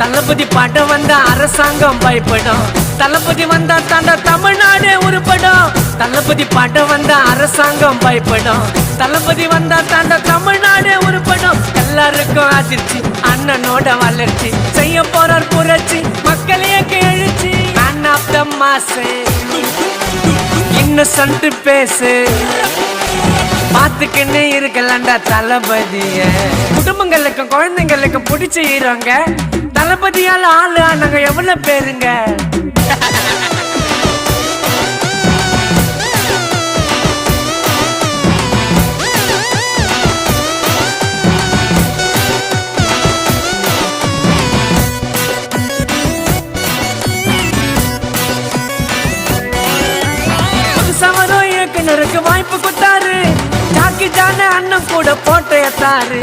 தளபதி பாட்ட வந்தா அரசாங்கம் பயப்படும். தளபதி வந்தா தாண்டா தமிழ்நாடே உருப்படும். தளபதி பாட்ட வந்தா அரசாங்கம் பயப்படும். தளபதி வந்தா தாண்டா தமிழ்நாடே உருப்படும். எல்லாருக்கும் அதிர்ச்சி, அண்ணனோட வளர்ச்சி, செய்ய போறார் புரட்சி, மக்களையே எழுச்சி. மேன் ஆஃப் த மாசு, இன்னசென்ட் பேசு, பாத்துக்கின்னு இருக்கலாண்டா தளபதிய. குடும்பங்களுக்கும் குழந்தைங்களுக்கும் பிடிச்ச ஹீரோங்க. தளபதியால ஆளு ஆனாங்க எவ்வளவு பேருங்க. சவரோ இயக்குனருக்கு வாய்ப்பு கொடுத்தாரு. ஜாக்கி ஜான அண்ணன் கூட போட்டோ எடுத்தாரு.